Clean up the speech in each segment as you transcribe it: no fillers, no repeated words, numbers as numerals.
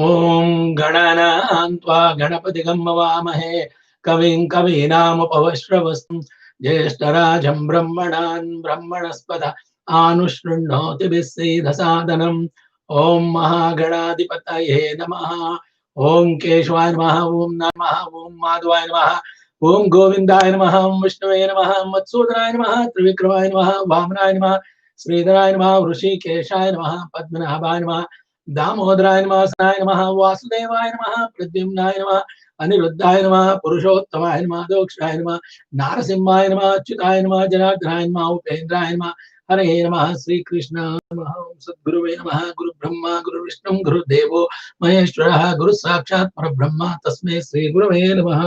ॐ गणनान्त्वा गणपतिगं मवामहे कविं कवीनामुपवश्रवस्तुं ज्येष्ठराजं ब्रह्मणान् ब्रह्मणस्पत आनुशृण्वोतिभिः सीदसादनम् ॐ महागणाधिपतये नमः। ॐ केशवाय नमः, ॐ नमः, ॐ माधवाय नमः, ॐ गोविन्दाय नमः, ॐ विष्णुवे नमः, मत्सूदनाय नमः, त्रिविक्रमाय नमः, वामनाय नमः, श्रीधराय नमः, ऋषिकेशाय नमः, पद्मनाभाय नमः, दामोदराय नमः, सनाय नमः, वासुदेवाय नमः, प्रद्युम्नाय नमः, अनिरुद्धाय नमः, पुरुषोत्तमाय नमः, दोक्षाय नमः, नारसिंहाय नमः, अच्युताय नमः, जनार्दनाय नमः, उपेन्द्राय नमः, हरे नमः, श्री कृष्ण नमः। सद्गुरुवे नमः। गुरु ब्रह्मा गुरु विष्णु गुरुदेवो महेश्वरः, गुरु साक्षात् परब्रह्म तस्मै श्री गुरवे नमः।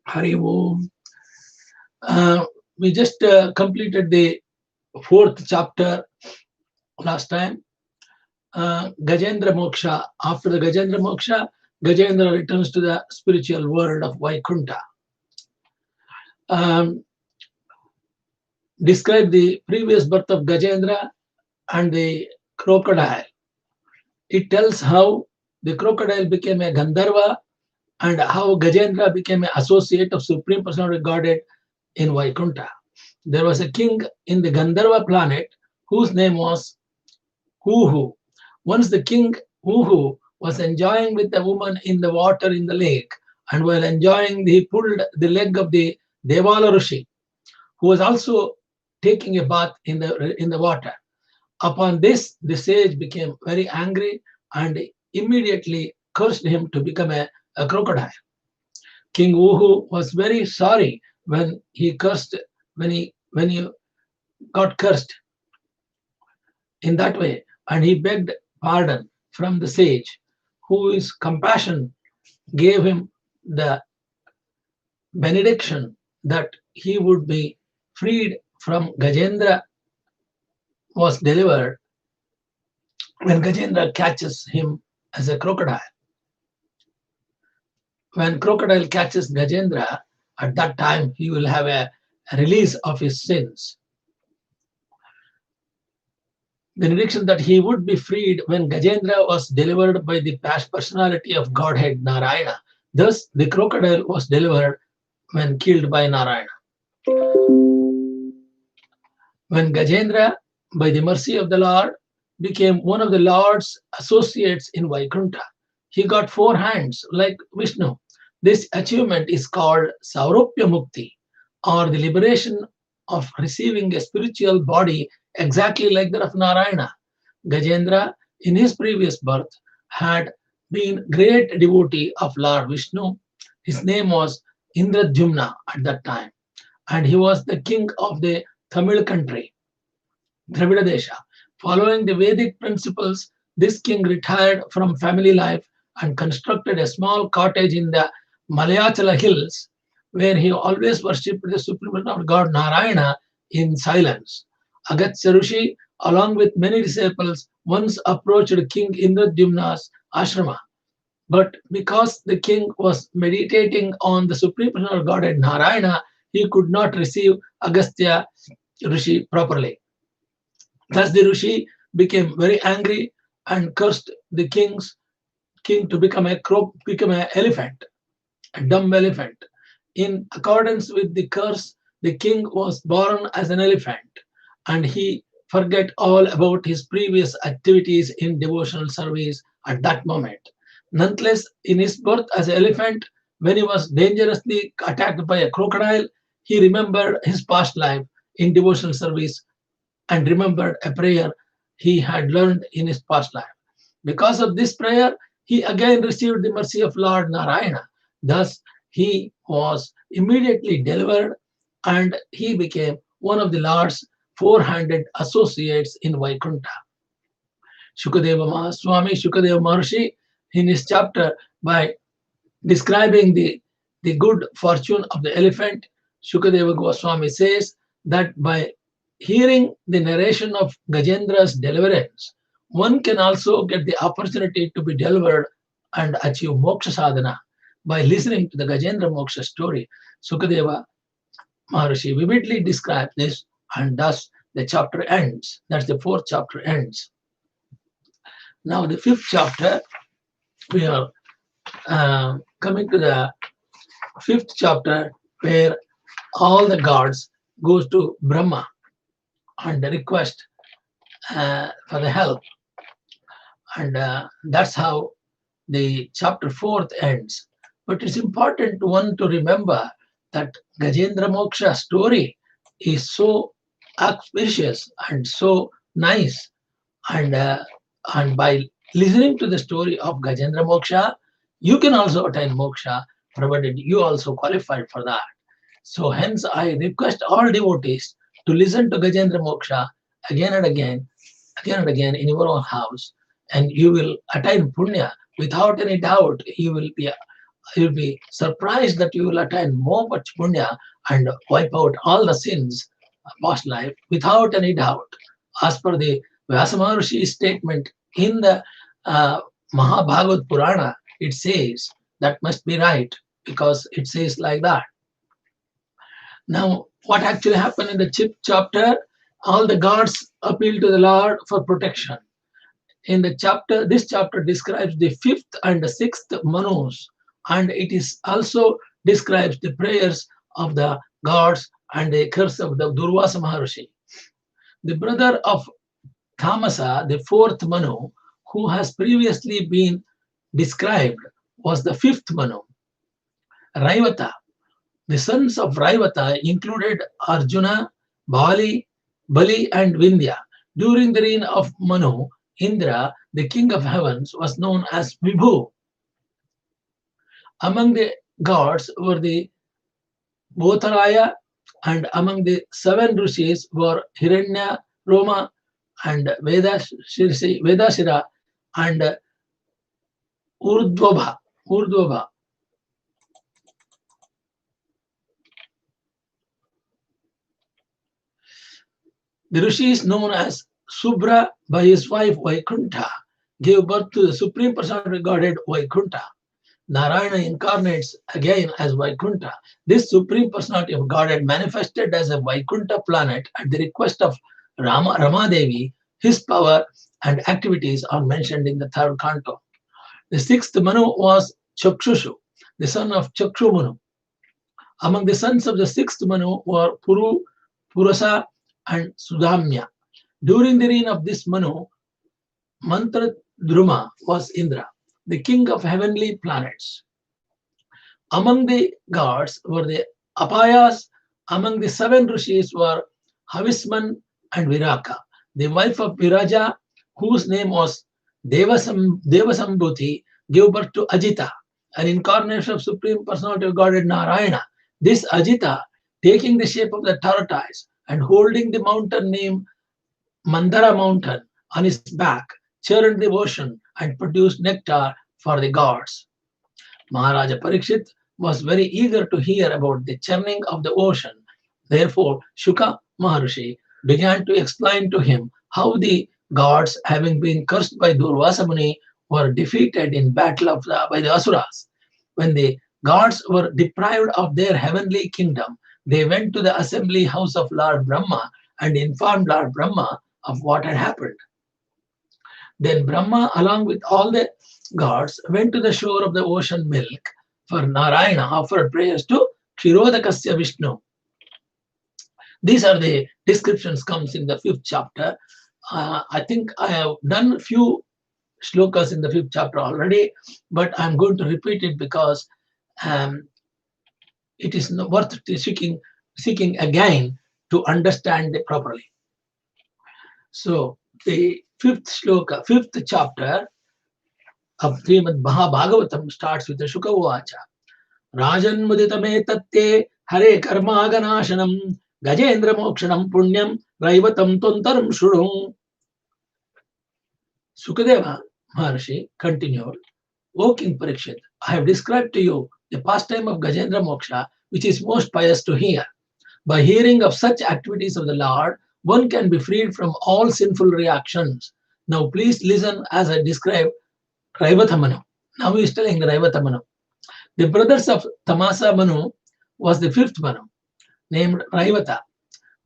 हरि ओम। We just completed the 4th chapter last time. Gajendra Moksha. After the Gajendra Moksha, Gajendra returns to the spiritual world of Vaikuntha. Describe the previous birth of Gajendra and the crocodile. It tells how the crocodile became a Gandharva and how Gajendra became an associate of Supreme Personality of Godhead in Vaikuntha. There was a king in the Gandharva planet whose name was Huhu. Once the king Huhu was enjoying with a woman in the water in the lake, and while enjoying, he pulled the leg of the Devala Rushi, who was also taking a bath in the water. Upon this, the sage became very angry and immediately cursed him to become a crocodile. King Uhu was very sorry when he got cursed in that way, and he begged pardon from the sage, whose compassion gave him the benediction that he would be freed from Gajendra was delivered when Gajendra catches him as a crocodile. When crocodile catches Gajendra, at that time he will have a release of his sins. Benediction that he would be freed when Gajendra was delivered by the past personality of Godhead Narayana. Thus, the crocodile was delivered when killed by Narayana. When Gajendra, by the mercy of the Lord, became one of the Lord's associates in Vaikuntha, he got 4 hands like Vishnu. This achievement is called Sauropya Mukti, or the liberation of receiving a spiritual body exactly like that of Narayana. Gajendra, in his previous birth, had been great devotee of Lord Vishnu. His name was Indra at that time, and he was the king of the Tamil country, Dravida Desha. Following the Vedic principles, this king retired from family life and constructed a small cottage in the Malayachala hills, where he always worshipped the supreme of God Narayana in silence. Agastya Rishi, along with many disciples, once approached King Indradyumna's ashrama. But because the king was meditating on the supreme personality of Godhead Narayana, he could not receive Agastya Rishi properly. Thus the Rishi became very angry and cursed the king to become an elephant, a dumb elephant. In accordance with the curse, the king was born as an elephant, and he forgot all about his previous activities in devotional service at that moment. Nonetheless, in his birth as an elephant, when he was dangerously attacked by a crocodile, he remembered his past life in devotional service and remembered a prayer he had learned in his past life. Because of this prayer, he again received the mercy of Lord Narayana. Thus, he was immediately delivered and he became one of the Lord's 400 associates in Vaikuntha. Shukadeva Maharshi, in his chapter by describing the good fortune of the elephant, Shukadeva Goswami says that by hearing the narration of Gajendra's deliverance, one can also get the opportunity to be delivered and achieve moksha sadhana by listening to the Gajendra Moksha story. Sukadeva Maharshi vividly describes this, and thus the chapter ends. That's the 4th chapter ends. Now the fifth chapter, we are coming to the fifth chapter where all the gods goes to Brahma and request for the help, and that's how the chapter fourth ends. But it's important one to remember that Gajendra Moksha story is so auspicious and so nice, and by listening to the story of Gajendra Moksha, you can also attain moksha, provided you also qualified for that. So hence I request all devotees to listen to Gajendra Moksha again and again, again and again in your own house, and you will attain punya without any doubt. You will be surprised that you will attain more much punya and wipe out all the sins of past life without any doubt. As per the Vyasa Maharushi's statement in the Mahabhagavad Purana, it says that must be right, because it says like that. Now, what actually happened in the fifth chapter? All the gods appeal to the Lord for protection. In the chapter, this chapter describes the fifth and the sixth manus, and it is also describes the prayers of the gods and the curse of the Dhurvasa Maha Rushi. The brother of Thamasa, the fourth Manu, who has previously been described, was the fifth Manu, Raivata. The sons of Raivata included Arjuna, Bali, and Vindhya. During the reign of Manu, Indra, the king of heavens, was known as Vibhu. Among the gods were the Bhotaraya, and among the seven rishis were Hiranya, Roma, and Vedashira, and Urdhvabha. The rishis known as Subra by his wife Vaikuntha gave birth to the supreme personality regarded Vaikuntha. Narayana incarnates again as Vaikuntha. This supreme personality of Godhead manifested as a Vaikuntha planet at the request of Rama Devi. His power and activities are mentioned in the third canto. The sixth Manu was Chakshushu, the son of Chakshu Manu. Among the sons of the sixth Manu were Purasa, and Sudhamya. During the reign of this Manu, Mantradruma was Indra, the king of heavenly planets. Among the gods were the Apayas. Among the seven rishis were Havisman and Viraka. The wife of Viraja, whose name was Devasambhuti, gave birth to Ajita, an incarnation of Supreme Personality of Godhead Narayana. This Ajita, taking the shape of the tortoise and holding the mountain named Mandara mountain on his back, churned the ocean and produced nectar for the gods. Maharaja Parikshit was very eager to hear about the churning of the ocean. Therefore, Shuka Maharishi began to explain to him how the gods, having been cursed by Dhurvasa Muni, were defeated in battle by the Asuras. When the gods were deprived of their heavenly kingdom, they went to the assembly house of Lord Brahma and informed Lord Brahma of what had happened. Then Brahma, along with all the gods, went to the shore of the ocean milk, for Narayana offered prayers to Kshirodakasya Vishnu. These are the descriptions comes in the fifth chapter. I think I have done a few shlokas in the fifth chapter already, but I'm going to repeat it because it is worth seeking again to understand it properly. So the fifth shloka, fifth chapter of Srimad Bhagavatam starts with the Shuka Uvacha. Rajan muditame tatte hare karma ganashanam Gajendra mokshanam punyam raivatam tontaram shurung. Sukadeva Maharshi continued, O King Parikshit, I have described to you the pastime of Gajendra Moksha, which is most pious to hear. By hearing of such activities of the Lord, one can be freed from all sinful reactions. Now please listen as I describe Raivatha Manu. Now he is telling the Raivatha Manu. The brothers of Tamasa Manu was the fifth Manu, named Raivatha.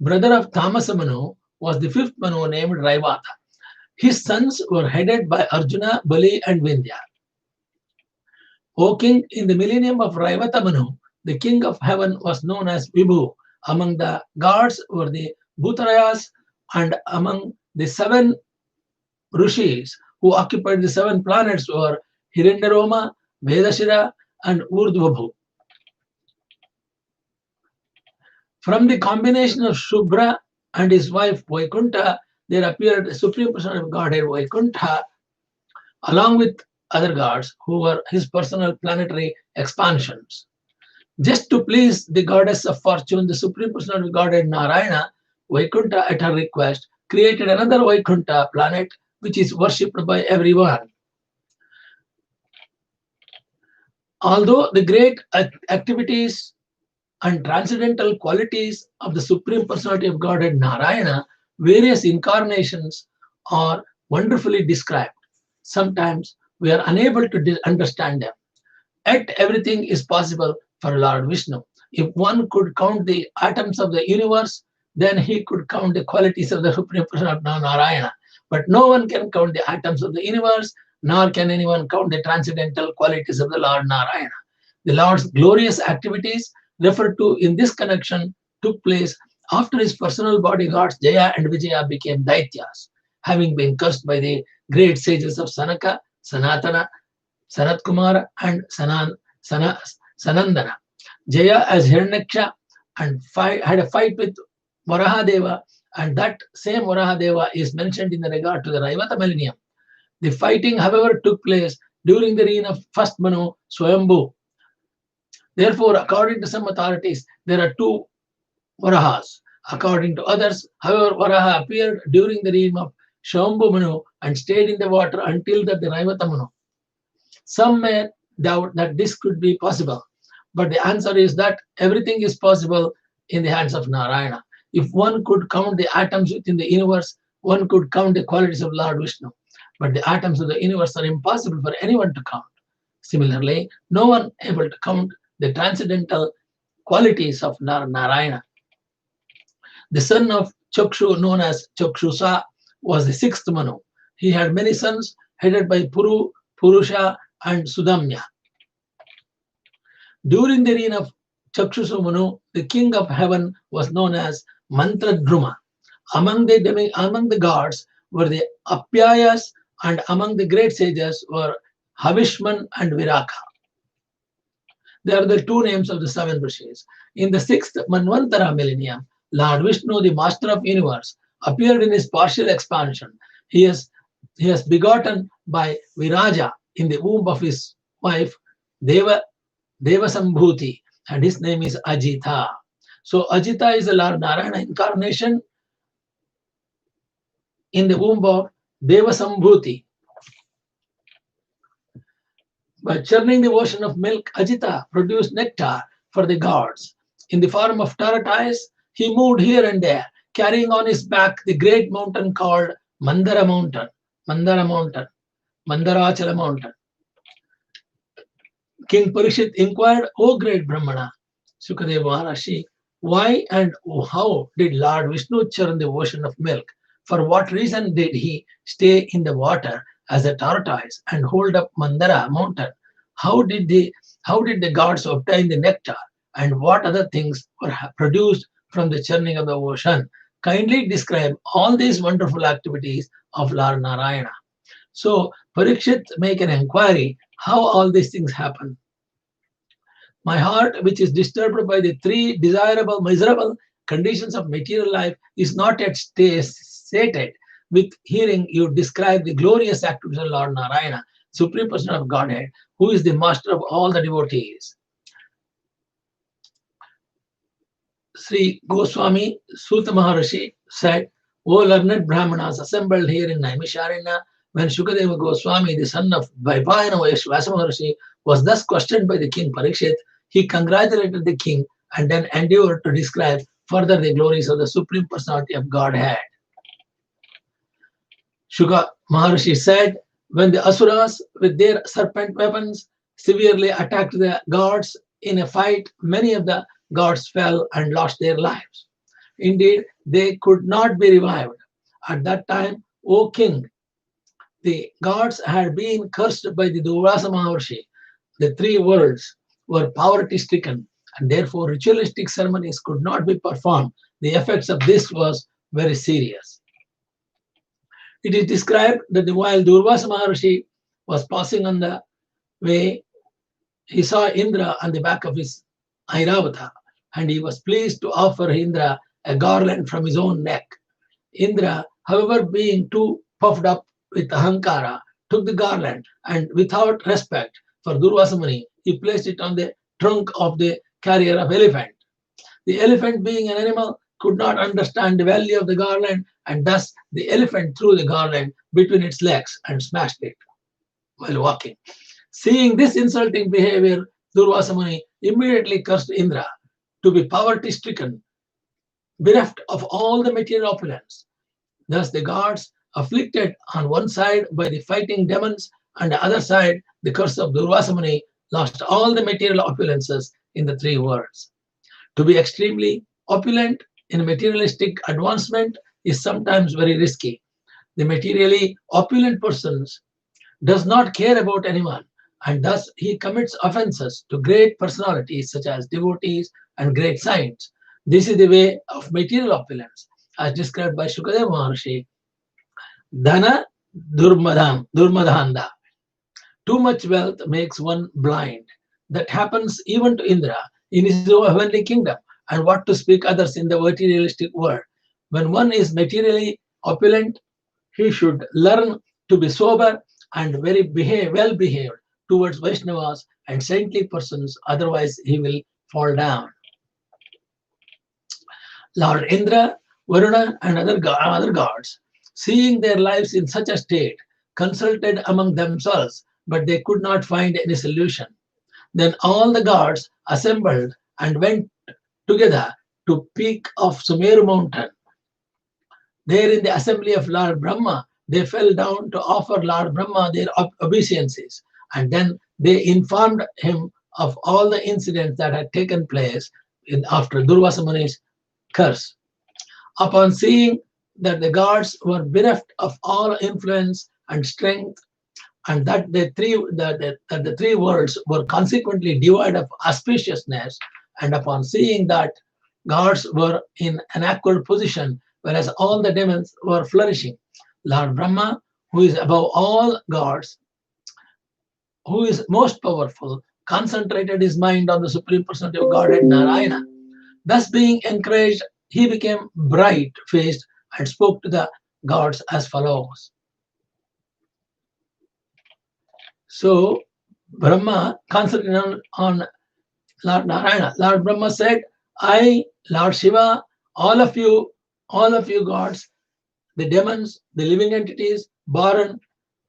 Brother of Tamasa Manu was the fifth Manu, named Raivata. His sons were headed by Arjuna, Bali, and Vindhya. O king, in the millennium of Raivatamanu, the king of heaven was known as Vibhu. Among the gods were the Bhutarayas, and among the seven Rushis who occupied the seven planets were Hirandaroma, Vedashira, and Urdhvabhu. From the combination of Shubhra and his wife Vaikuntha, there appeared a supreme person of Godhead Vaikuntha, along with other gods who were his personal planetary expansions. Just to please the goddess of fortune, the supreme person of Godhead Narayana, Vaikuntha, at her request, created another Vaikuntha planet which is worshipped by everyone. Although the great activities and transcendental qualities of the Supreme Personality of Godhead Narayana, various incarnations are wonderfully described. Sometimes we are unable to understand them. Yet everything is possible for Lord Vishnu. If one could count the atoms of the universe, then he could count the qualities of the Supreme Personality of Narayana. But no one can count the atoms of the universe, nor can anyone count the transcendental qualities of the Lord Narayana. The Lord's glorious activities referred to in this connection took place after his personal bodyguards Jaya and Vijaya became Daityas, having been cursed by the great sages of Sanaka, Sanatana, Sanat Kumara, and Sanandana. Jaya as Hiranyaksha and had a fight with Varahadeva, and that same Varahadeva is mentioned in regard to the Raivata millennium. The fighting, however, took place during the reign of first Manu, Swayambhu. Therefore, according to some authorities, there are two Varahas. According to others, however, Varaha appeared during the reign of Shambhu Manu and stayed in the water until the Raivata Manu. Some may doubt that this could be possible, but the answer is that everything is possible in the hands of Narayana. If one could count the atoms within the universe, one could count the qualities of Lord Vishnu. But the atoms of the universe are impossible for anyone to count. Similarly, no one able to count the transcendental qualities of Narayana. The son of Chakshu, known as Chakshusa, was the sixth Manu. He had many sons headed by Puru, Purusha, and Sudamya. During the reign of Chakshusa Manu, the king of heaven was known as Mantradruma. Among the gods were the Apyayas, and among the great sages were Havishman and Viraka. They are the two names of the seven Rishis. In the sixth Manvantara millennium, Lord Vishnu, the master of universe, appeared in his partial expansion. He is begotten by Viraja in the womb of his wife Devasambhuti, and his name is Ajita. So Ajita is the Lord Narayana incarnation in the womb of Devasambhuti. By churning the ocean of milk, Ajita produced nectar for the gods. In the form of tortoise, he moved here and there, carrying on his back the great mountain called Mandara Mountain, Mandarachala Mountain. King Parikshit inquired, O great Brahmana, Sukadeva Maharashi, why and how did Lord Vishnu churn the ocean of milk? For what reason did he stay in the water as a tortoise and hold up Mandara mountain? How did the gods obtain the nectar, and what other things were produced from the churning of the ocean? Kindly describe all these wonderful activities of Lord Narayana. So Parikshit make an inquiry how all these things happen. My heart, which is disturbed by the three desirable, miserable conditions of material life, is not yet sated with hearing you describe the glorious activities of Lord Narayana, Supreme Person of Godhead, who is the master of all the devotees. Sri Goswami Suta Maharishi said, O learned Brahmanas assembled here in Naimisharanya, when Shukadeva Goswami, the son of Vaipayana Vyasa Maharishi, was thus questioned by the king Parikshit, he congratulated the king and then endeavored to describe further the glories of the Supreme Personality of Godhead. Shuka Maharishi said, when the Asuras with their serpent weapons severely attacked the gods in a fight, many of the gods fell and lost their lives. Indeed, they could not be revived. At that time, O king, The gods had been cursed by the Dhurvasa Maha Rushi. The three worlds were poverty stricken, and therefore ritualistic ceremonies could not be performed. The effects of this was very serious. It is described that while Dhurvasa Maha Rushi was passing on the way, he saw Indra on the back of his Airavata, and he was pleased to offer Indra a garland from his own neck. Indra, however, being too puffed up with Ahankara, took the garland and, without respect for Durvasa Muni, he placed it on the trunk of the carrier of elephant. The elephant, being an animal, could not understand the value of the garland, and thus the elephant threw the garland between its legs and smashed it while walking. Seeing this insulting behavior, Durvasa Muni immediately cursed Indra to be poverty stricken, bereft of all the material opulence. Thus, the gods, afflicted on one side by the fighting demons, and the other side the curse of Durvasa Muni, lost all the material opulences in the three worlds. To be extremely opulent in materialistic advancement is sometimes very risky. The materially opulent person does not care about anyone, and thus he commits offenses to great personalities such as devotees and great saints. This is the way of material opulence, as described by Shukadeva Maharshi. Dhana Durmadhanda. Too much wealth makes one blind. That happens even to Indra in his heavenly kingdom, and what to speak others in the materialistic world. When one is materially opulent, he should learn to be sober and well behaved towards Vaishnavas and saintly persons, otherwise he will fall down. Lord Indra, Varuna, and other gods, seeing their lives in such a state, consulted among themselves, but they could not find any solution. Then all the gods assembled and went together to peak of Sumeru mountain. There in the assembly of Lord Brahma, they fell down to offer Lord Brahma their obeisances, and then they informed him of all the incidents that had taken place after Durvasa Muni's curse. Upon seeing that the gods were bereft of all influence and strength, and that the three worlds were consequently devoid of auspiciousness, and upon seeing that gods were in an awkward position, whereas all the demons were flourishing, Lord Brahma, who is above all gods, who is most powerful, concentrated his mind on the Supreme Personality of Godhead Narayana. Thus, being encouraged, he became bright faced and spoke to the gods as follows. So, Brahma concentrated on Lord Narayana. Lord Brahma said, I, Lord Shiva, all of you gods, the demons, the living entities born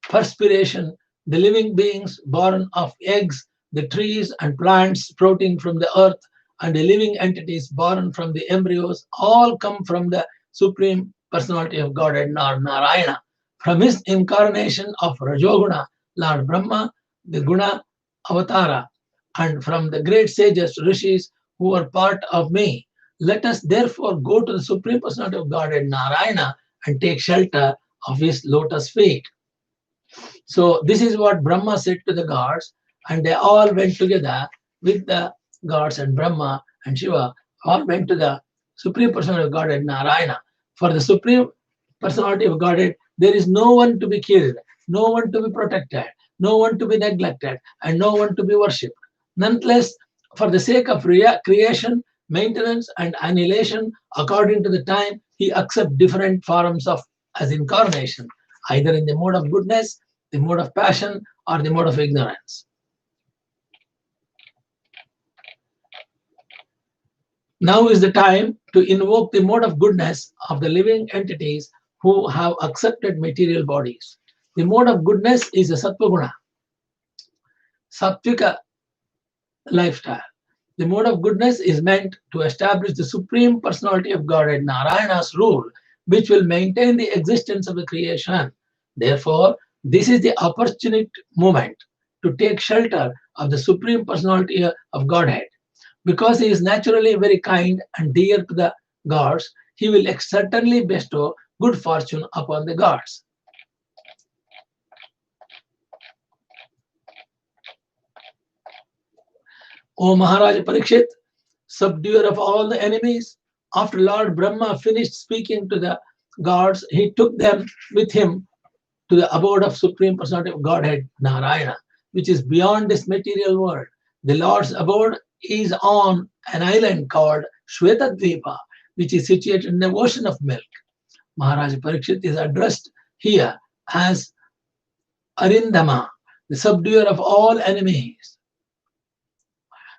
perspiration, the living beings born of eggs, the trees and plants sprouting from the earth, and the living entities born from the embryos, all come from the Supreme Personality of Godhead, Narayana. From his incarnation of Rajoguna, Lord Brahma, the Guna Avatara, and from the great sages, rishis, who are part of me. Let us therefore go to the Supreme Personality of Godhead, Narayana, and take shelter of his lotus feet. So this is what Brahma said to the gods, and they all went together with the gods, and Brahma and Shiva all went to the Supreme Personality of Godhead, Narayana. For the Supreme Personality of Godhead, there is no one to be killed, no one to be protected, no one to be neglected, and no one to be worshipped. Nonetheless, for the sake of creation, maintenance, and annihilation, according to the time, he accepts different forms of as incarnation, either in the mode of goodness, the mode of passion, or the mode of ignorance. Now is the time to invoke the mode of goodness of the living entities who have accepted material bodies. The mode of goodness is a Sattva-guna, Sattvika lifestyle. The mode of goodness is meant to establish the Supreme Personality of Godhead, Narayana's rule, which will maintain the existence of the creation. Therefore, this is the opportune moment to take shelter of the Supreme Personality of Godhead. Because he is naturally very kind and dear to the gods, he will certainly bestow good fortune upon the gods. O Maharaja Parikshit, subduer of all the enemies, after Lord Brahma finished speaking to the gods, he took them with him to the abode of Supreme Personality of Godhead, Narayana, which is beyond this material world. The Lord's abode is on an island called Shvetadvipa, which is situated in the ocean of milk. Maharaja Parikshit is addressed here as Arindama, the subduer of all enemies.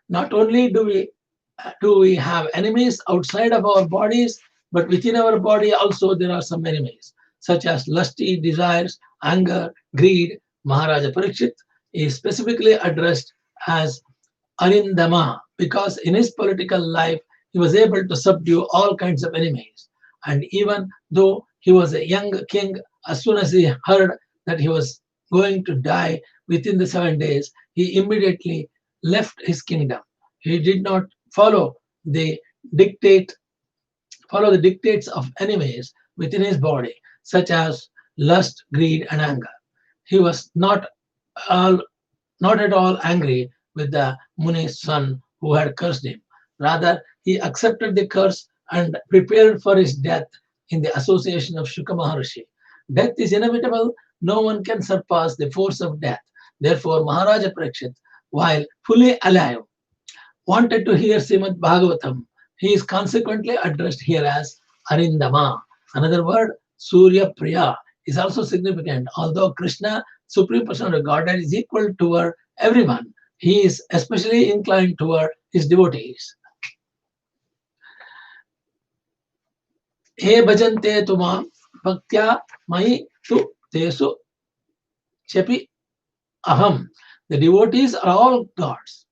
Not only do we have enemies outside of our bodies, but within our body also there are some enemies, such as lusty desires, anger, greed. Maharaja Parikshit is specifically addressed as Arindama because in his political life he was able to subdue all kinds of enemies. And even though he was a young king, as soon as he heard that he was going to die within the 7 days, he immediately left his kingdom. He did not follow the dictate follow the dictates of enemies within his body, such as lust, greed, and anger. He was all, not at all angry with the Muni's son who had cursed him. Rather, he accepted the curse and prepared for his death in the association of Shuka Maharshi. Death is inevitable, no one can surpass the force of death. Therefore, Maharaja Parikshit, while fully alive, wanted to hear Srimad Bhagavatam. He is consequently addressed here as Arindama. Another word, Surya Priya, is also significant. Although Krishna, Supreme Personality of Godhead, is equal toward everyone, he is especially inclined toward his devotees. He bhajante tumam bhaktya mai tu tesu chapi aham. The devotees are all gods.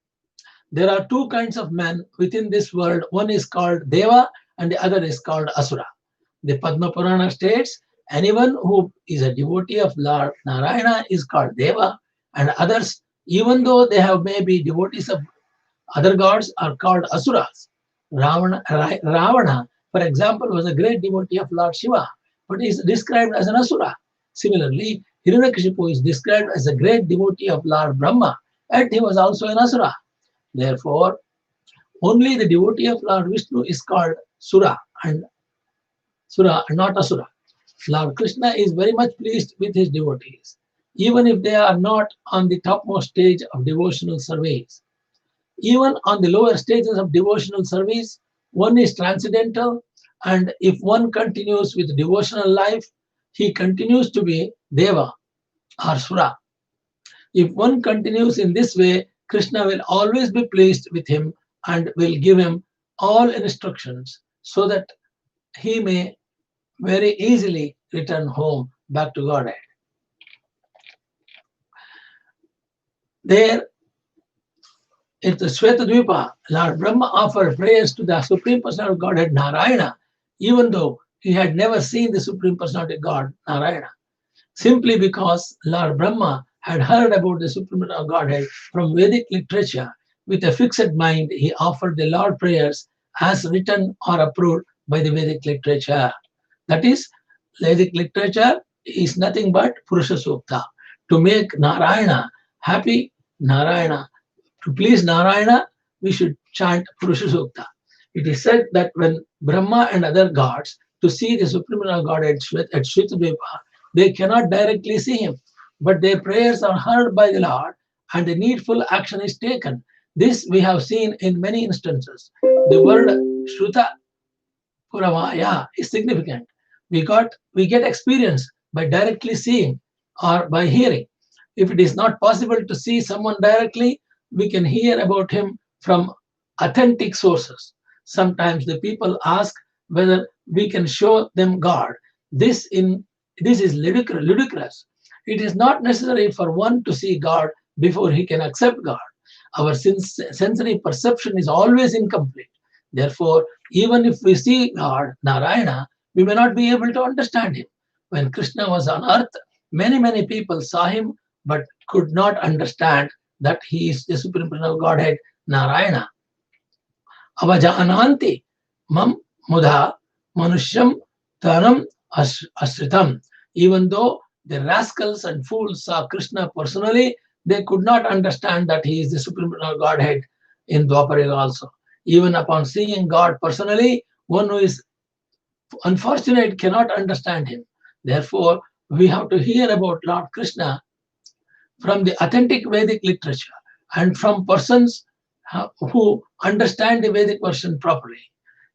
There are two kinds of men within this world. One is called Deva and the other is called Asura. The Padma Purana states anyone who is a devotee of Lord Narayana is called Deva, and others, even though they have maybe devotees of other gods, are called Asuras. Ravana, for example, was a great devotee of Lord Shiva, but is described as an Asura. Similarly, Hiranyakashipu is described as a great devotee of Lord Brahma, and he was also an Asura. Therefore, only the devotee of Lord Vishnu is called Sura and not Asura. Lord Krishna is very much pleased with his devotees, even if they are not on the topmost stage of devotional service. Even on the lower stages of devotional service, one is transcendental, and if one continues with devotional life, he continues to be Deva or Sura. If one continues in this way, Krishna will always be pleased with him and will give him all instructions so that he may very easily return home back to Godhead. There, at the Shvetadvipa, Lord Brahma offered prayers to the Supreme Personality of Godhead Narayana, even though he had never seen the Supreme Personality of God Narayana, simply because Lord Brahma had heard about the Supreme Personality of Godhead from Vedic literature. With a fixed mind, he offered the Lord prayers as written or approved by the Vedic literature. That is, Vedic literature is nothing but Purusha Sukta. To make Narayana happy, to please Narayana, we should chant Purusha Sukta. It is said that when Brahma and other gods to see the Supreme Godhead at Shvetadvipa, they cannot directly see him, but their prayers are heard by the Lord and the needful action is taken. This we have seen in many instances. The word Shruta Puravaya is significant. We get experience by directly seeing or by hearing. If it is not possible to see someone directly, we can hear about him from authentic sources. Sometimes the people ask whether we can show them God. This is ludicrous. It is not necessary for one to see God before he can accept God. Our sensory perception is always incomplete. Therefore, even if we see God, Narayana, we may not be able to understand him. When Krishna was on earth, many people saw him but could not understand that he is the Supreme Personality of Godhead, Narayana. Avajananti mam mudha manushyam tanam asritam. Even though the rascals and fools saw Krishna personally, they could not understand that he is the Supreme Personality of Godhead in Dwapara Yuga also. Even upon seeing God personally, one who is unfortunate cannot understand him. Therefore, we have to hear about Lord Krishna from the authentic Vedic literature and from persons who understand the Vedic version properly.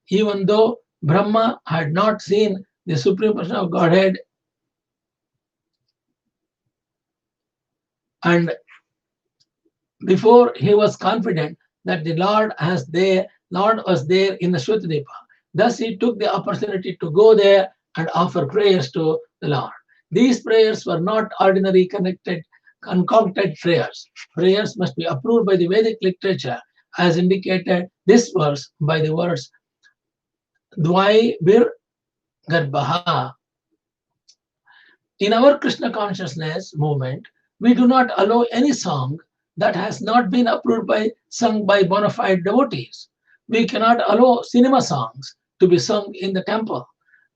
Even though Brahma had not seen the Supreme Person of Godhead, and before he was confident that the Lord was there in the Shwetadeepa. Thus he took the opportunity to go there and offer prayers to the Lord. These prayers were not ordinary concocted prayers. Prayers must be approved by the Vedic literature, as indicated this verse by the words Dvai Bir Garbhaha. In our Krishna consciousness movement, we do not allow any song that has not been approved sung by bona fide devotees. We cannot allow cinema songs to be sung in the temple.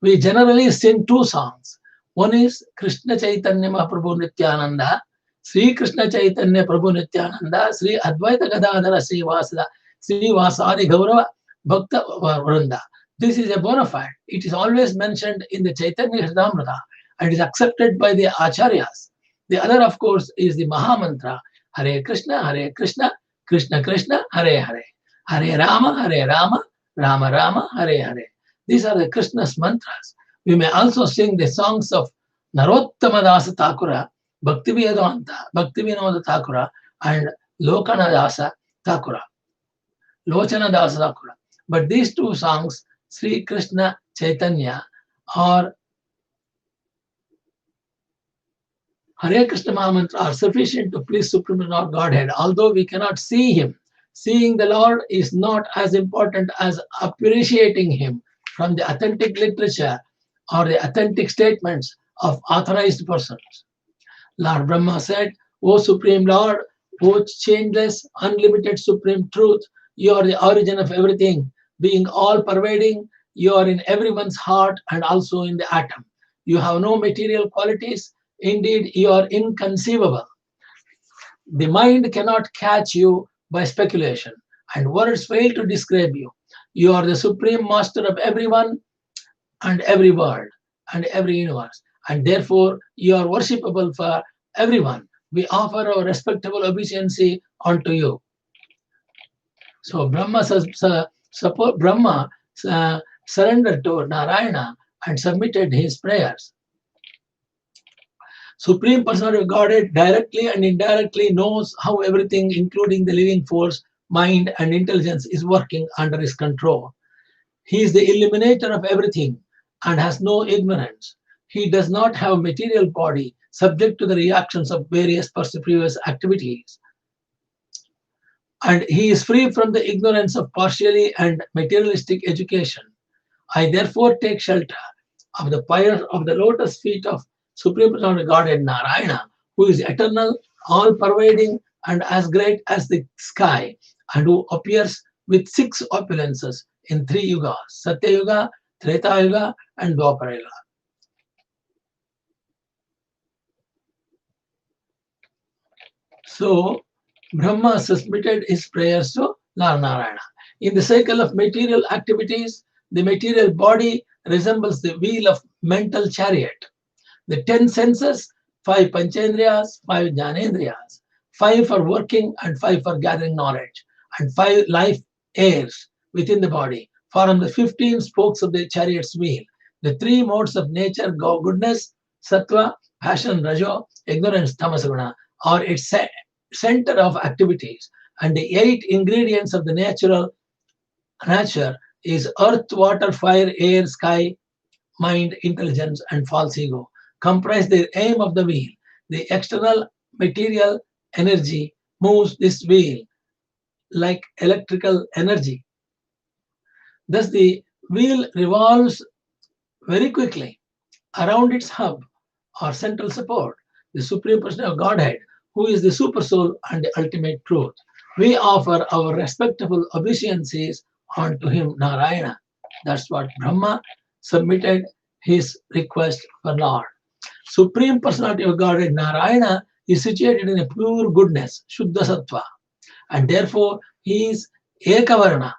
We generally sing two songs. One is Krishna Chaitanya Mahaprabhu Nityananda, Sri Krishna Chaitanya Prabhu Nityananda, Sri Advaita Gadadhara Sri Vasadi Gaurava Bhakta Vranda. This is a bona fide. It is always mentioned in the Chaitanya Hridamrita and is accepted by the Acharyas. The other, of course, is the Maha Mantra, Hare Krishna, Krishna Krishna, Hare Hare. Hare Rama, Rama Rama, Hare Hare. These are the Krishna's mantras. We may also sing the songs of Narottama Dasa Thakura, Bhaktivinoda Thakura, and Lochana Dasa Thakura. But these two songs, Sri Krishna Chaitanya or Hare Krishna Mahamantra, are sufficient to please Supreme Lord Godhead, although we cannot see him. Seeing the Lord is not as important as appreciating him from the authentic literature or the authentic statements of authorized persons. Lord Brahma said, O Supreme Lord, O changeless, unlimited Supreme Truth, you are the origin of everything. Being all pervading, you are in everyone's heart and also in the atom. You have no material qualities. Indeed, you are inconceivable. The mind cannot catch you by speculation, and words fail to describe you. You are the supreme master of everyone and every world and every universe, and therefore you are worshipable for everyone. We offer our respectable obeisance unto you. So Brahma surrendered to Narayana and submitted his prayers. Supreme Personality of Godhead directly and indirectly knows how everything, including the living force, mind, and intelligence, is working under his control. He is the illuminator of everything and has no ignorance. He does not have a material body subject to the reactions of various previous activities. And he is free from the ignorance of partially and materialistic education. I therefore take shelter of the fire of the lotus feet of Supreme Personality Godhead Narayana, who is eternal, all-pervading, and as great as the sky, and who appears with 6 opulences in 3 yugas, Satya Yuga, Treta Yuga, and Dwapara Yuga. So, Brahma submitted his prayers to Lord Narayana. In the cycle of material activities, the material body resembles the wheel of mental chariot. The 10 senses, 5 panchendriyas, 5 jnanendriyas, 5 for working and 5 for gathering knowledge, and 5 life airs within the body form the 15 spokes of the chariot's wheel. The 3 modes of nature, goodness, sattva, passion, rajo, ignorance, tamasaguna, are its center of activities, and the 8 ingredients of the nature is earth, water, fire, air, sky, mind, intelligence, and false ego comprise the aim of the wheel. The external material energy moves this wheel like electrical energy. Thus, the wheel revolves very quickly around its hub or central support, the Supreme Person of Godhead, who is the super soul and the ultimate truth. We offer our respectable obeisances unto him, Narayana. That's what Brahma submitted his request for Lord. Supreme Personality of Godhead Narayana is situated in a pure goodness, Shuddha Sattva, and therefore He is Ekavarna,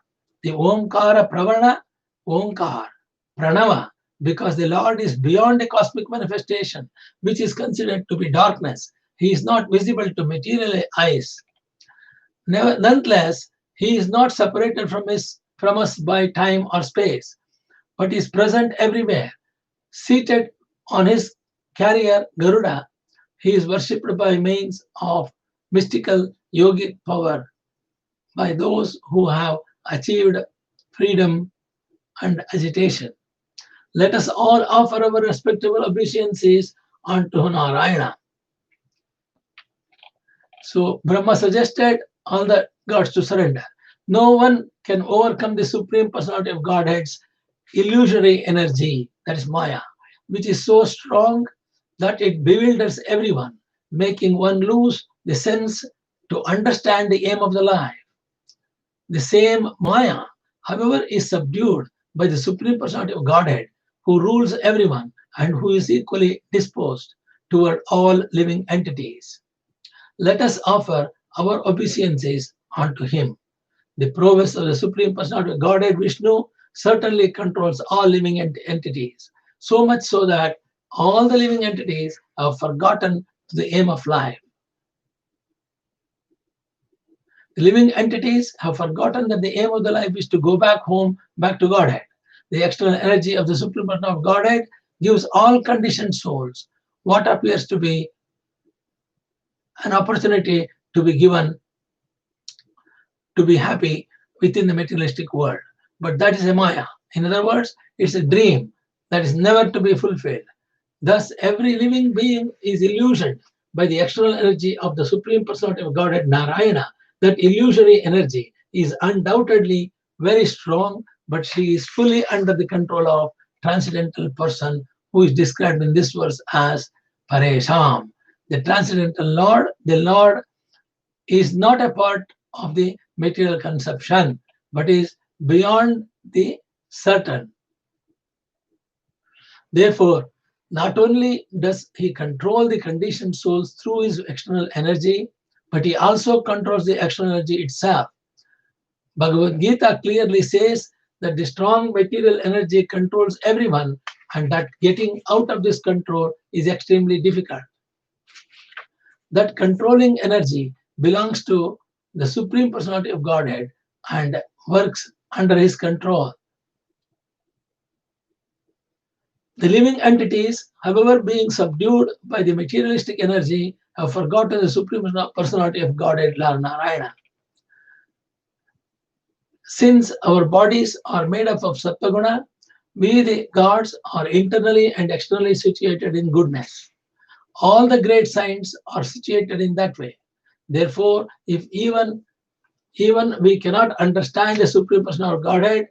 the Omkara Pravarna, Omkar, Pranava, because the Lord is beyond a cosmic manifestation, which is considered to be darkness. He is not visible to material eyes. Nonetheless, he is not separated from us by time or space, but is present everywhere. Seated on his carrier Garuda, he is worshipped by means of mystical yogic power by those who have achieved freedom and agitation. Let us all offer our respectable obeisances unto Narayana. So Brahma suggested all the gods to surrender. No one can overcome the Supreme Personality of Godhead's illusory energy, that is Maya, which is so strong that it bewilders everyone, making one lose the sense to understand the aim of the life. The same Maya, however, is subdued by the Supreme Personality of Godhead, who rules everyone and who is equally disposed toward all living entities. Let us offer our obeisances unto him. The prowess of the Supreme Personality of Godhead Vishnu certainly controls all living entities, so much so that all the living entities have forgotten the aim of life. The living entities have forgotten that the aim of the life is to go back home, back to Godhead. The external energy of the Supreme Personality of Godhead gives all conditioned souls what appears to be an opportunity to be given to be happy within the materialistic world. But that is a Maya. In other words, it's a dream that is never to be fulfilled. Thus, every living being is illusioned by the external energy of the Supreme Personality of Godhead Narayana. That illusory energy is undoubtedly very strong, but she is fully under the control of transcendental person who is described in this verse as Paresham. The transcendental Lord, the Lord is not a part of the material conception, but is beyond the certain. Therefore, not only does he control the conditioned souls through his external energy, but he also controls the external energy itself. Bhagavad Gita clearly says that the strong material energy controls everyone and that getting out of this control is extremely difficult. That controlling energy belongs to the Supreme Personality of Godhead and works under his control. The living entities, however, being subdued by the materialistic energy, have forgotten the Supreme Personality of Godhead, Lord Narayana. Since our bodies are made up of Sattva-guna, we the gods are internally and externally situated in goodness. All the great saints are situated in that way. Therefore, if even we cannot understand the Supreme Personality of Godhead,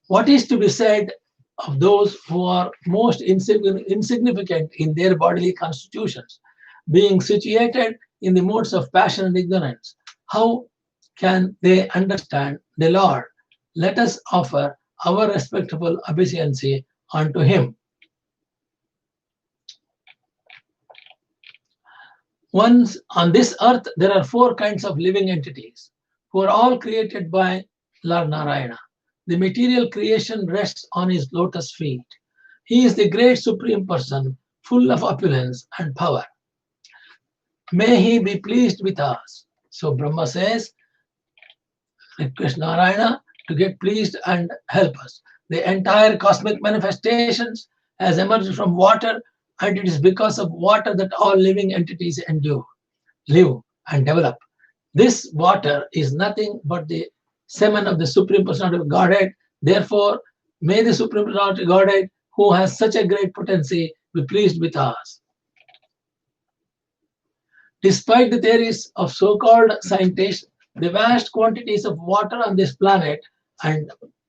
what is to be said of those who are most insignificant in their bodily constitutions, being situated in the modes of passion and ignorance? How can they understand the Lord? Let us offer our respectful obeisance unto him. Once on this earth, there are four kinds of living entities who are all created by Lord Narayana. The material creation rests on his lotus feet. He is the great Supreme Person, full of opulence and power. May he be pleased with us. So Brahma says, request Narayana to get pleased and help us. The entire cosmic manifestations has emerged from water, and it is because of water that all living entities endure, live, and develop. This water is nothing but the semen of the Supreme Personality of Godhead. Therefore, may the Supreme Personality of Godhead, who has such a great potency, be pleased with us. Despite the theories of so-called scientists, the vast quantities of water on this planet and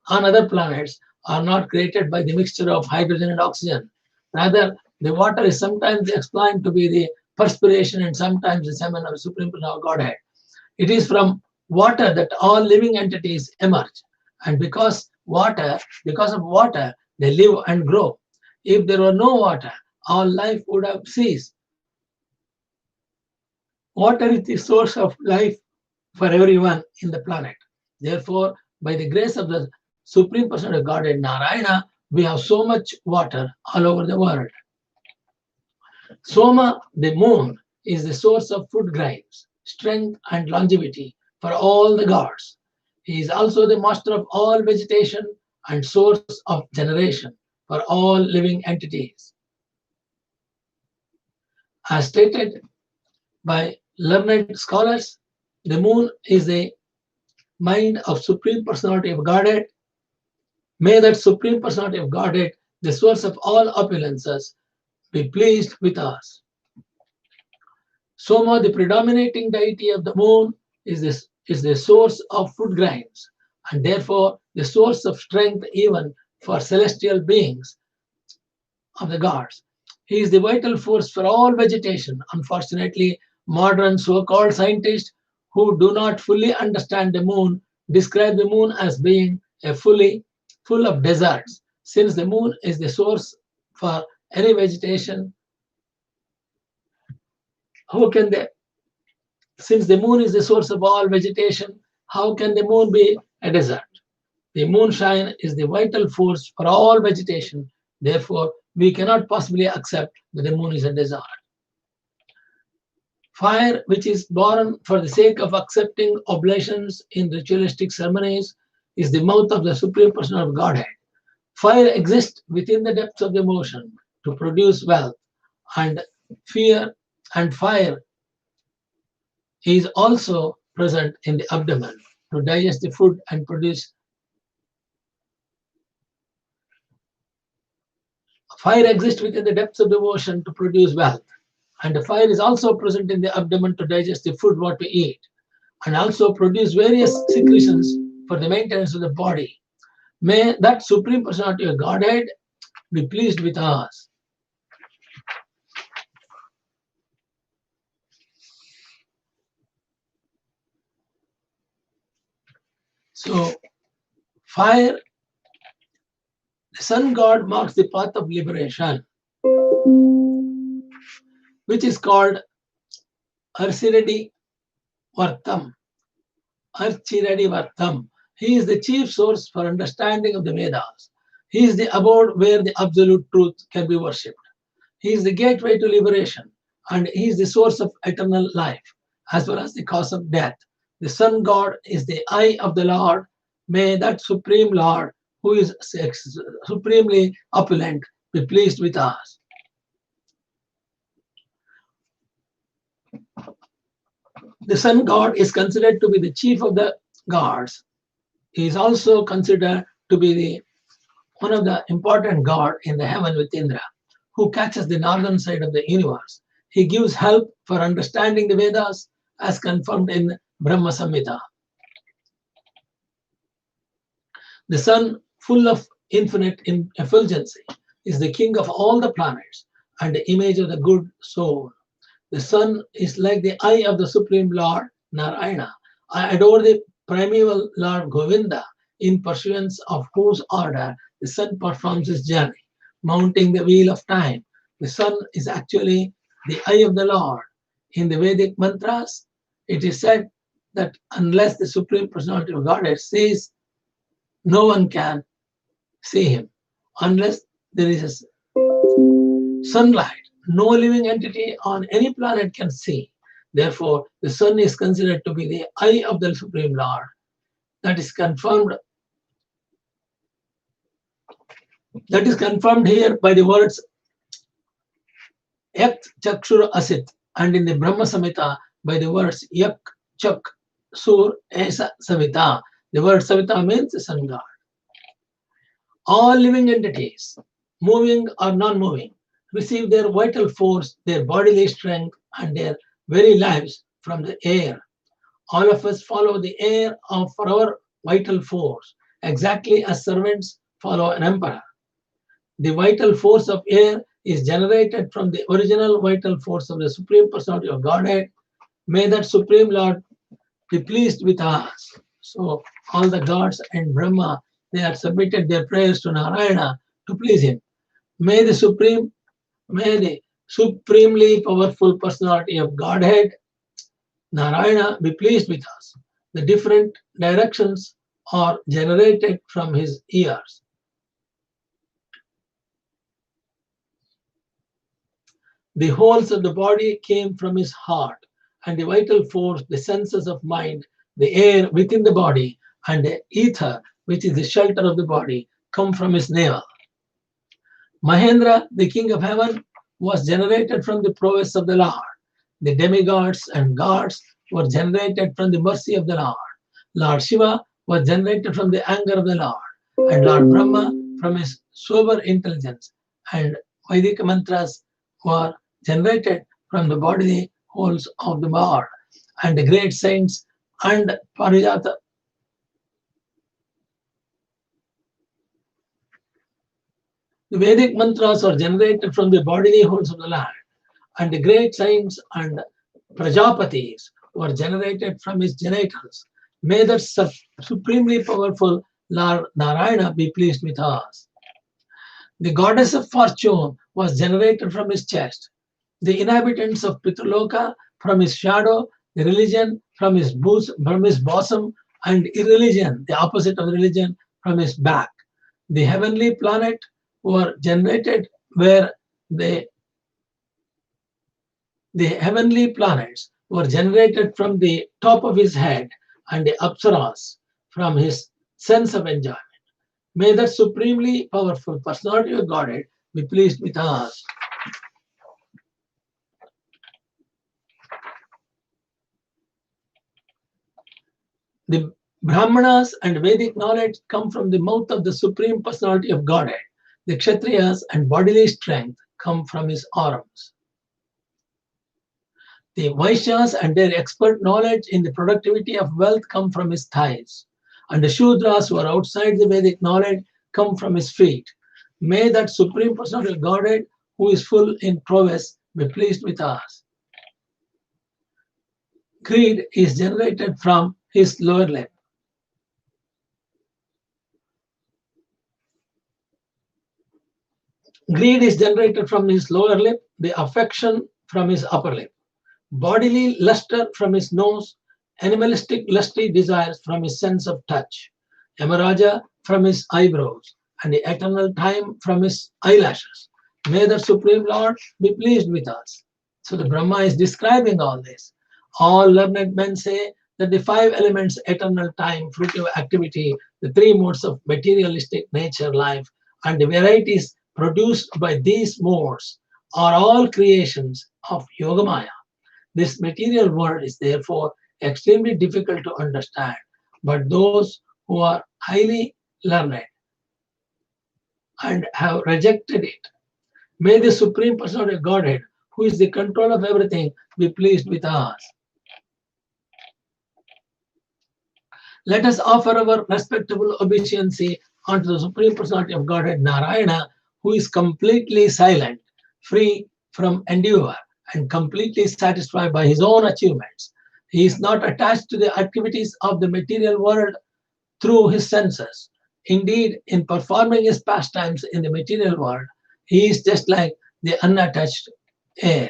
on other planets are not created by the mixture of hydrogen and oxygen. Rather, the water is sometimes explained to be the perspiration and sometimes the semen of the Supreme Personality of Godhead. It is from water that all living entities emerge. And because of water, they live and grow. If there were no water, all life would have ceased. Water is the source of life for everyone in the planet. Therefore, by the grace of the Supreme Personality of Godhead Narayana, we have so much water all over the world. Soma, the moon, is the source of food grains, strength, and longevity for all the gods. He is also the master of all vegetation and source of generation for all living entities. As stated by learned scholars, the moon is the mind of Supreme Personality of Godhead. May that Supreme Personality of Godhead, the source of all opulences, be pleased with us. Soma, the predominating deity of the moon, is the source of food grains and therefore the source of strength even for celestial beings of the gods. He is the vital force for all vegetation. Unfortunately, modern so-called scientists who do not fully understand the moon describe the moon as being full of deserts. Since the moon is the source for any vegetation, how can they? Since the moon is the source of all vegetation, how can the moon be a desert? The moonshine is the vital force for all vegetation. Therefore, we cannot possibly accept that the moon is a desert. Fire, which is born for the sake of accepting oblations in ritualistic ceremonies, is the mouth of the Supreme Person of Godhead. Fire exists within the depths of the ocean to produce wealth, and fear and fire is also present in the abdomen to digest the food and produce. Fire exists within the depths of the ocean to produce wealth, and the fire is also present in the abdomen to digest the food what we eat, and also produce various secretions for the maintenance of the body. May that Supreme Personality of Godhead be pleased with us. So, fire, the sun god marks the path of liberation, which is called Archiradi Vartam. Archiradi Vartam. He is the chief source for understanding of the Vedas. He is the abode where the absolute truth can be worshipped. He is the gateway to liberation, and he is the source of eternal life, as well as the cause of death. The sun god is the eye of the Lord. May that supreme Lord, who is supremely opulent, be pleased with us. The sun god is considered to be the chief of the gods. He is also considered to be one of the important gods in the heaven with Indra, who catches the northern side of the universe. He gives help for understanding the Vedas as confirmed in Brahma Samhita. The sun, full of infinite effulgence, is the king of all the planets and the image of the good soul. The sun is like the eye of the Supreme Lord Narayana. I adore the primeval Lord Govinda, in pursuance of whose order the sun performs his journey, mounting the wheel of time. The sun is actually the eye of the Lord. In the Vedic mantras, it is said that unless the Supreme Personality of Godhead says, no one can see him. Unless there is sunlight, no living entity on any planet can see. Therefore, the sun is considered to be the eye of the Supreme Lord. That is confirmed here by the words Yak Chakshur Asit, and in the Brahma Samhita by the words Yak Chak Sur Esa Savita. The word Savita means the sun god. All living entities, moving or non-moving, receive their vital force, their bodily strength, and their very lives from the air. All of us follow the air for our vital force, exactly as servants follow an emperor. The vital force of air is generated from the original vital force of the Supreme Personality of Godhead. May that Supreme Lord be pleased with us. So all the gods and Brahma, they have submitted their prayers to Narayana to please him. May the supremely powerful personality of Godhead, Narayana, be pleased with us. The different directions are generated from his ears. The wholes of the body came from his heart, and the vital force, the senses of mind, the air within the body, and the ether, which is the shelter of the body, come from his navel. Mahendra, the king of heaven, was generated from the prowess of the Lord. The demigods and gods were generated from the mercy of the Lord. Lord Shiva was generated from the anger of the Lord, and Lord Brahma from his sober intelligence. And Vedic mantras were generated from the bodily wholes of the Lord. And the great saints and Parijata. The Vedic mantras are generated from the bodily wholes of the land, and the great saints and Prajapatis were generated from his genitals. May that supremely powerful Lord Narayana be pleased with us. The goddess of fortune was generated from his chest, the inhabitants of Pitraloka from his shadow, the religion from his bosom, and irreligion, the opposite of religion, from his back. The heavenly planet were generated where the heavenly planets were generated from the top of his head, and the Apsaras from his sense of enjoyment. May that supremely powerful personality of Godhead be pleased with us. The Brahmanas and Vedic knowledge come from the mouth of the supreme personality of Godhead. The Kshatriyas and bodily strength come from his arms. The Vaishyas and their expert knowledge in the productivity of wealth come from his thighs. And the Shudras who are outside the Vedic knowledge come from his feet. May that supreme personality of Godhead, who is full in prowess, be pleased with us. Greed is generated from his lower lip. Greed is generated from his lower lip, the affection from his upper lip. Bodily luster from his nose, animalistic lusty desires from his sense of touch, Yamaraja from his eyebrows, and the eternal time from his eyelashes. May the Supreme Lord be pleased with us. So the Brahma is describing all this. All learned men say that the five elements, eternal time, fruitive activity, the three modes of materialistic nature, life, and the varieties produced by these modes are all creations of Yogamaya. This material world is therefore extremely difficult to understand, but those who are highly learned and have rejected it, may the Supreme Personality of Godhead, who is the control of everything, be pleased with us. Let us offer our respectable obeisance unto the Supreme Personality of Godhead, Narayana, who is completely silent, free from endeavor, and completely satisfied by his own achievements. He is not attached to the activities of the material world through his senses. Indeed, in performing his pastimes in the material world, he is just like the unattached air.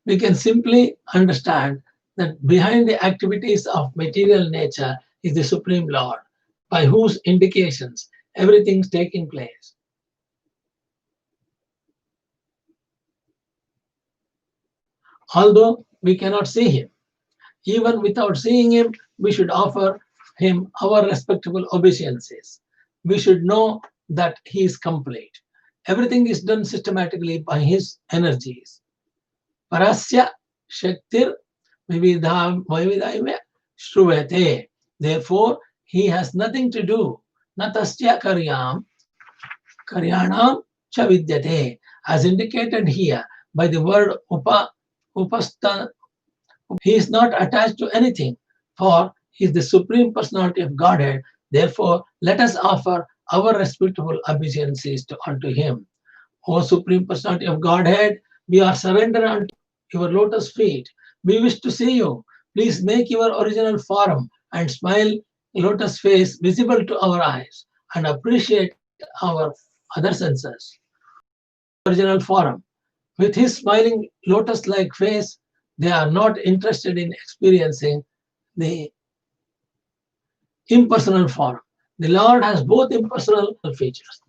We can simply understand that behind the activities of material nature is the Supreme Lord, by whose indications everything is taking place. Although we cannot see him, even without seeing him, we should offer him our respectable obeisances. We should know that he is complete. Everything is done systematically by his energies. Parasya Shaktir Vividaiva Shruvate. Therefore, he has nothing to do. Natasya Karyanam Cha Vidyate, as indicated here by the word Upasta. He is not attached to anything, for he is the Supreme Personality of Godhead. Therefore, let us offer our respectable obeisances unto him. O Supreme Personality of Godhead, we are surrendered unto your lotus feet. We wish to see you. Please make your original form and smile lotus face visible to our eyes and appreciate our other senses. Original form. With his smiling lotus-like face, They are not interested in experiencing the impersonal form. The Lord has both impersonal features.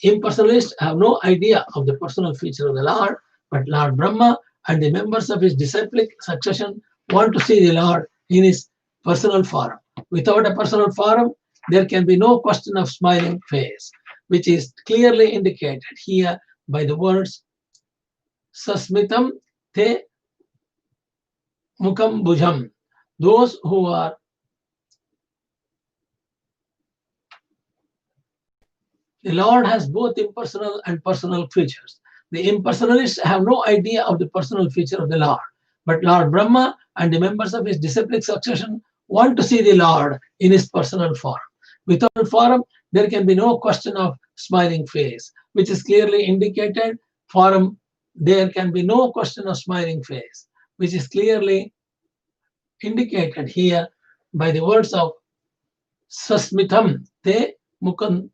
The impersonalists have no idea of the personal feature of the Lord, but Lord Brahma and the members of his disciplic succession want to see the Lord in his personal form. Without a personal form, there can be no question of smiling face, which is clearly indicated here by the words Sasmitam te mukam bhujam. Those who are The Lord has both impersonal and personal features. The impersonalists have no idea of the personal feature of the Lord, but Lord Brahma and the members of his disciplic succession want to see the Lord in his personal form. Without form, there can be no question of smiling face, which is clearly indicated. Form, there can be no question of smiling face, which is clearly indicated here by the words of Sasmitham te mukam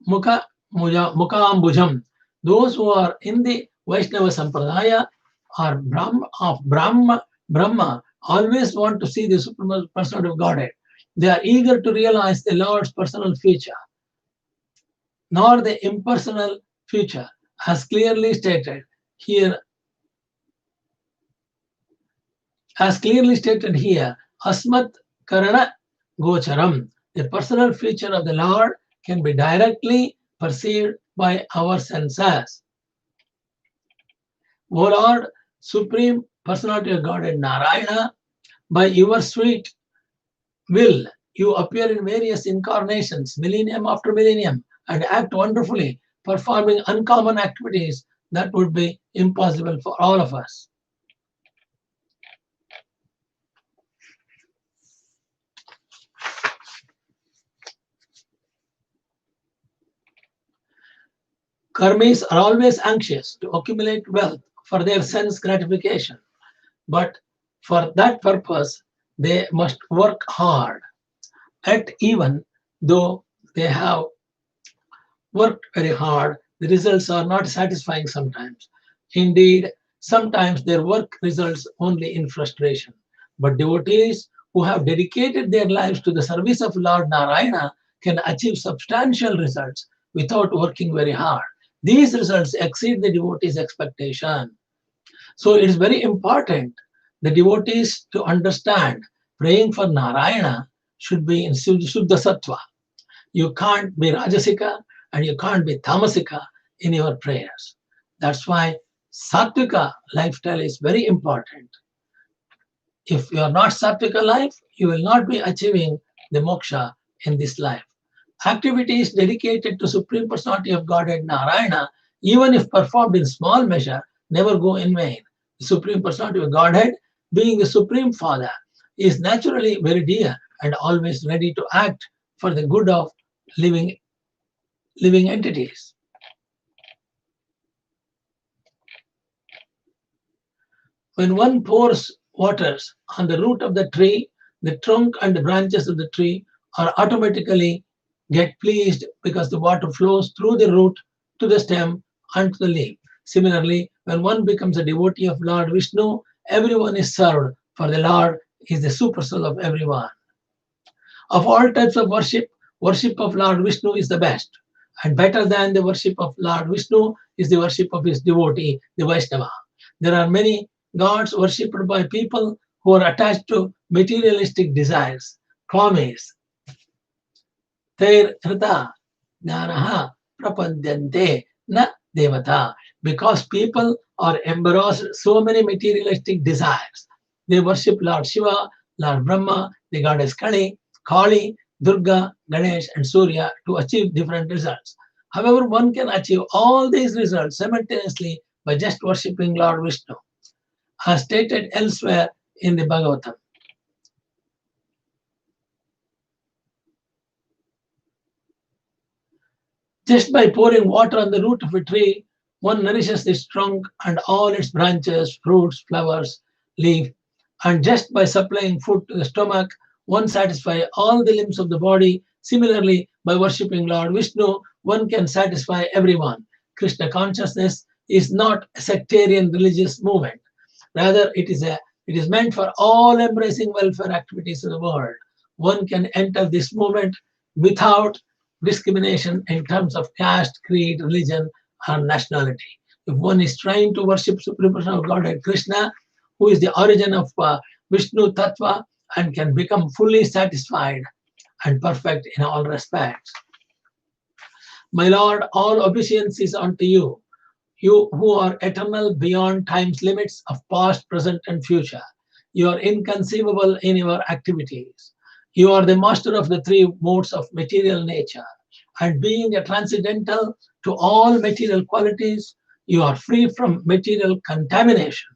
Mukambujam. Those who are in the Vaishnava Sampradaya are Brahma always want to see the supreme personality of Godhead. They are eager to realize the Lord's personal feature, nor the impersonal feature, as clearly stated here. Asmat Karana Gocharam. The personal feature of the Lord can be directly perceived by our senses. O Lord, Supreme Personality of Godhead Narayana, by your sweet will, you appear in various incarnations, millennium after millennium, and act wonderfully, performing uncommon activities that would be impossible for all of us. Karmis are always anxious to accumulate wealth for their sense gratification, but for that purpose they must work hard. Yet even though they have worked very hard, the results are not satisfying sometimes. Indeed, sometimes their work results only in frustration. But devotees who have dedicated their lives to the service of Lord Narayana can achieve substantial results without working very hard. These results exceed the devotee's expectation. So it is very important the devotees to understand praying for Narayana should be in Shuddha Sattva. You can't be Rajasika and you can't be Tamasika in your prayers. That's why Sattvika lifestyle is very important. If you are not Sattvika life, you will not be achieving the moksha in this life. Activities dedicated to Supreme Personality of Godhead Narayana, even if performed in small measure, never go in vain. The Supreme Personality of Godhead, being the Supreme Father, is naturally very dear and always ready to act for the good of living entities. When one pours waters on the root of the tree, the trunk and the branches of the tree are automatically get pleased because the water flows through the root to the stem and to the leaf. Similarly, when one becomes a devotee of Lord Vishnu, everyone is served, for the Lord is the supersoul of everyone. Of all types of worship, worship of Lord Vishnu is the best, and better than the worship of Lord Vishnu is the worship of his devotee, the Vaishnava. There are many gods worshipped by people who are attached to materialistic desires, kamis. Tair hrita jnanaha prapadyante na devata. Because people are embarrassed so many materialistic desires. They worship Lord Shiva, Lord Brahma, the goddess Kali, Durga, Ganesh, and Surya to achieve different results. However, one can achieve all these results simultaneously by just worshipping Lord Vishnu, as stated elsewhere in the Bhagavatam. Just by pouring water on the root of a tree, one nourishes its trunk and all its branches, fruits, flowers, leaf, and just by supplying food to the stomach, one satisfies all the limbs of the body. Similarly, by worshipping Lord Vishnu, one can satisfy everyone. Krishna consciousness is not a sectarian religious movement. Rather, it is a It is meant for all embracing welfare activities in the world. One can enter this movement without discrimination in terms of caste, creed, religion, or nationality. If one is trying to worship Supreme Personal Godhead Krishna, who is the origin of Vishnu Tattva and can become fully satisfied and perfect in all respects. My Lord, all obeisance is unto you, you who are eternal beyond time's limits of past, present, and future. You are inconceivable in your activities. You are the master of the three modes of material nature. And being a transcendental to all material qualities, you are free from material contamination.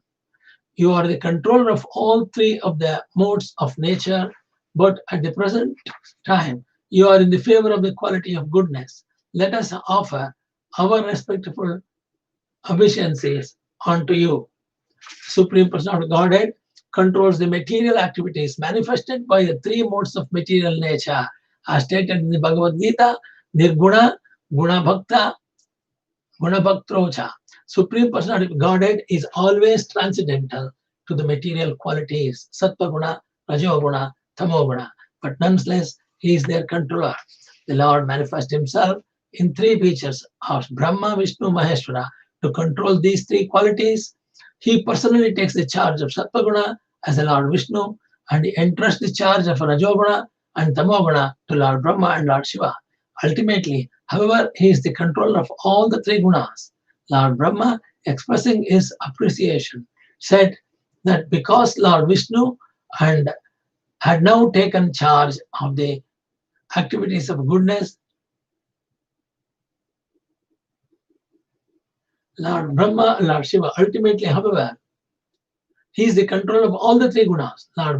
You are the controller of all three of the modes of nature, but at the present time, you are in the favor of the quality of goodness. Let us offer our respectful obeisances unto you. Supreme Person of Godhead controls the material activities manifested by the three modes of material nature, as stated in the Bhagavad Gita, Nirguna, Guna Bhakta, Gunabhaktrocha. Supreme Personality of Godhead is always transcendental to the material qualities, Sattva Guna, Rajo Guna, Tamo Guna, but nonetheless he is their controller. The Lord manifests himself in three features of Brahma, Vishnu, Maheshwara. To control these three qualities, he personally takes the charge of Sattva Guna as the Lord Vishnu, and he entrusts the charge of Rajo Guna and Tamo Guna to Lord Brahma and Lord Shiva. Ultimately, however, he is the controller of all the three gunas. Lord Brahma, expressing his appreciation, said that because Lord Vishnu and had now taken charge of the activities of goodness, Lord Brahma and Lord Shiva, ultimately, however, he is the controller of all the three gunas. Lord